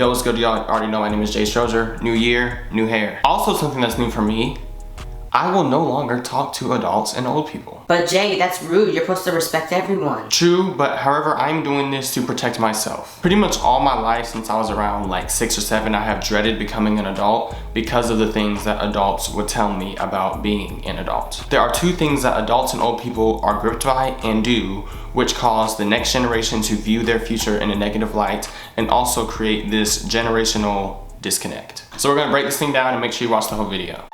Yo, what's good, y'all? Already know my name is Strozier. New year, new hair. Also, something that's new for me, I will no longer talk to adults and old people. But Jay, that's rude. You're supposed to respect everyone. True, but however, I'm doing this to protect myself. Pretty much all my life since I was around like 6 or 7, I have dreaded becoming an adult because of the things that adults would tell me about being an adult. There are 2 things that adults and old people are gripped by and do, which cause the next generation to view their future in a negative light and also create this generational disconnect. So we're gonna break this thing down and make sure you watch the whole video.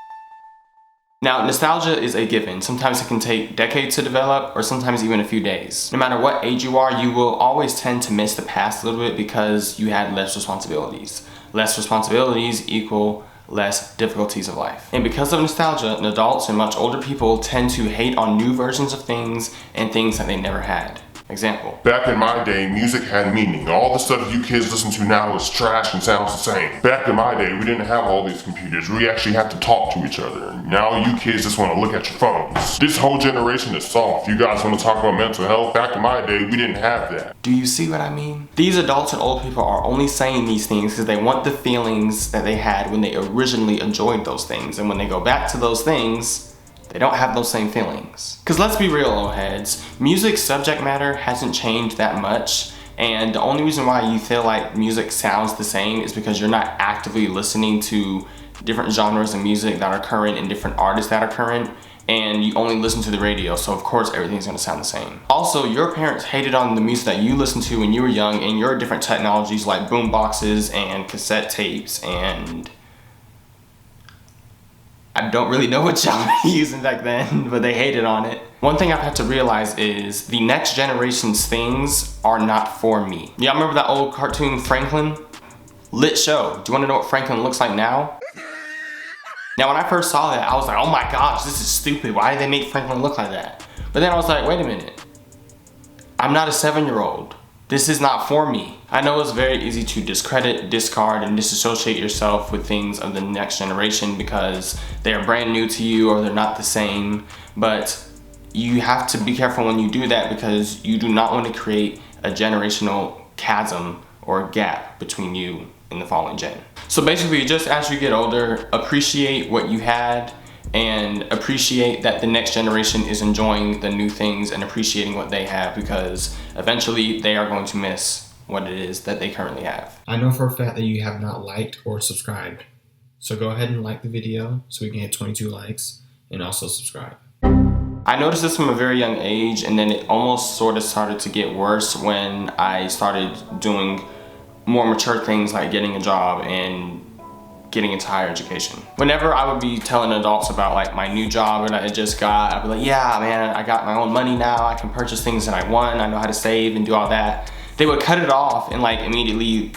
Now, nostalgia is a given. Sometimes it can take decades to develop, or sometimes even a few days. No matter what age you are, you will always tend to miss the past a little bit because you had less responsibilities. Less responsibilities equal less difficulties of life. And because of nostalgia, adults and much older people tend to hate on new versions of things and things that they never had. Example. Back in my day, music had meaning. All the stuff you kids listen to now is trash and sounds the same. Back in my day, we didn't have all these computers. We actually had to talk to each other. Now you kids just want to look at your phones. This whole generation is soft. You guys want to talk about mental health? Back in my day, we didn't have that. Do you see what I mean? These adults and old people are only saying these things because they want the feelings that they had when they originally enjoyed those things. And when they go back to those things, they don't have those same feelings. Cause let's be real, old heads, music's subject matter hasn't changed that much, and the only reason why you feel like music sounds the same is because you're not actively listening to different genres of music that are current and different artists that are current, and you only listen to the radio, so of course everything's gonna sound the same. Also, your parents hated on the music that you listened to when you were young, and your different technologies like boom boxes and cassette tapes and I don't really know what y'all were using back then, but they hated on it. One thing I've had to realize is the next generation's things are not for me. Y'all remember that old cartoon Franklin? Lit show. Do you wanna know what Franklin looks like now? Now when I first saw that, I was like, oh my gosh, this is stupid. Why did they make Franklin look like that? But then I was like, wait a minute. I'm not a 7-year-old. This is not for me. I know it's very easy to discredit, discard, and disassociate yourself with things of the next generation because they are brand new to you or they're not the same, but you have to be careful when you do that because you do not want to create a generational chasm or gap between you and the following gen. So basically, just as you get older, appreciate what you had and appreciate that the next generation is enjoying the new things and appreciating what they have because eventually they are going to miss what it is that they currently have. I know for a fact that you have not liked or subscribed. So go ahead and like the video so we can hit 22 likes and also subscribe. I noticed this from a very young age, and then it almost sort of started to get worse when I started doing more mature things like getting a job and getting into higher education. Whenever I would be telling adults about like my new job that I just got, I'd be like, yeah, man, I got my own money now. I can purchase things that I want. I know how to save and do all that. They would cut it off and like immediately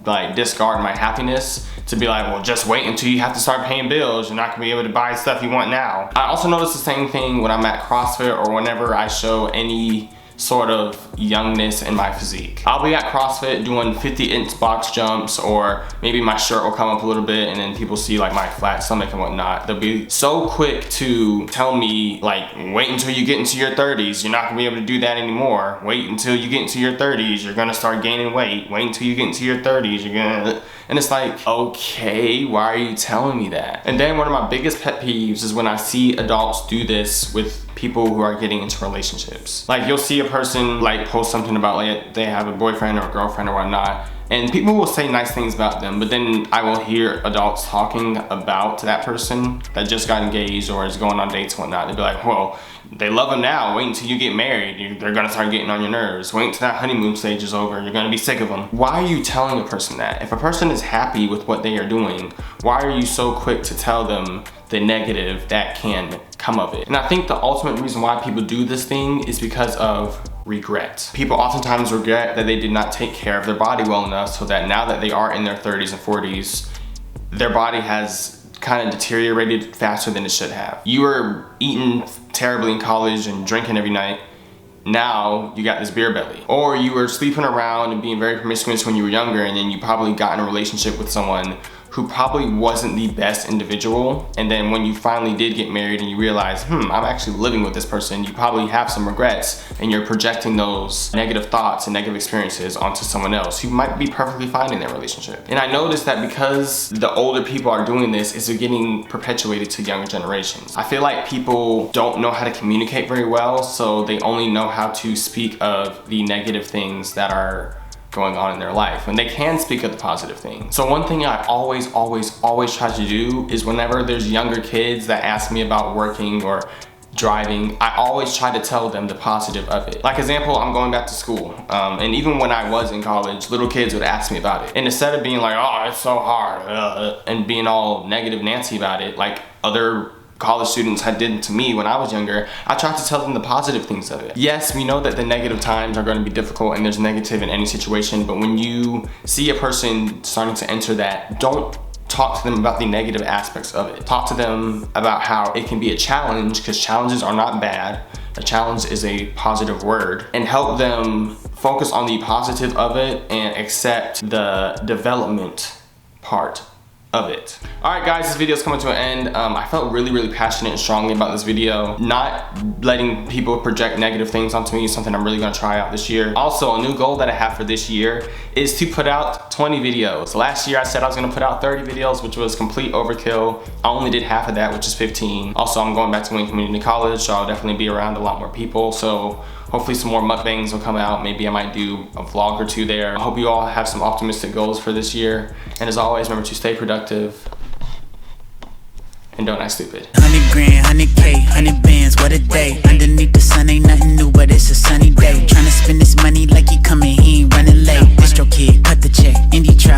like discard my happiness to be like, well, just wait until you have to start paying bills. You're not gonna be able to buy stuff you want now. I also notice the same thing when I'm at CrossFit or whenever I show any sort of youngness in my physique. I'll be at CrossFit doing 50-inch box jumps, or maybe my shirt will come up a little bit and then people see like my flat stomach and whatnot. They'll be so quick to tell me like, wait until you get into your 30s. You're not gonna be able to do that anymore. Wait until you get into your 30s. You're gonna start gaining weight. Wait until you get into your 30s. You're gonna... And it's like, okay, why are you telling me that? And then one of my biggest pet peeves is when I see adults do this with people who are getting into relationships. Like you'll see a person like post something about like they have a boyfriend or a girlfriend or whatnot, and people will say nice things about them, but then I will hear adults talking about that person that just got engaged or is going on dates and whatnot. They'll be like, well, they love him now. Wait until you get married. They're gonna start getting on your nerves. Wait until that honeymoon stage is over. You're gonna be sick of them. Why are you telling a person that? If a person is happy with what they are doing, why are you so quick to tell them the negative that can come of it? And I think the ultimate reason why people do this thing is because of regret. People oftentimes regret that they did not take care of their body well enough so that now that they are in their 30s and 40s, their body has kind of deteriorated faster than it should have. You were eating terribly in college and drinking every night. Now you got this beer belly. Or you were sleeping around and being very promiscuous when you were younger, and then you probably got in a relationship with someone who probably wasn't the best individual, and then when you finally did get married and you realize, I'm actually living with this person, you probably have some regrets, and you're projecting those negative thoughts and negative experiences onto someone else who might be perfectly fine in their relationship. And I noticed that because the older people are doing this, it's getting perpetuated to younger generations. I feel like people don't know how to communicate very well, so they only know how to speak of the negative things that are going on in their life when they can speak of the positive things. So one thing I always try to do is whenever there's younger kids that ask me about working or driving, I always try to tell them the positive of it. Like example, I'm going back to school, and even when I was in college, little kids would ask me about it. And instead of being like, oh, it's so hard, and being all negative Nancy about it, like other college students had did to me when I was younger, I tried to tell them the positive things of it. Yes, we know that the negative times are going to be difficult and there's negative in any situation, but when you see a person starting to enter that, don't talk to them about the negative aspects of it. Talk to them about how it can be a challenge, because challenges are not bad. A challenge is a positive word, and help them focus on the positive of it and accept the development part of it. All right guys, this video is coming to an end. I felt really passionate and strongly about this video. Not letting people project negative things onto me is something I'm really gonna try out this year. Also, a new goal that I have for this year is to put out 20 videos. Last year I said I was gonna put out 30 videos, which was complete overkill. I only did half of that, which is 15. Also, I'm going back to Wayne Community College, so I'll definitely be around a lot more people. So hopefully some more mukbangs will come out. Maybe I might do a vlog or two there. I hope you all have some optimistic goals for this year. And as always, remember to stay productive and don't act stupid. 100 grand, 100K, 100 bands, what a day. Underneath the sun ain't nothing new, but it's a sunny day. Tryna spend this money like he coming, he ain't running late. Distro kid, cut the check, indie tribe.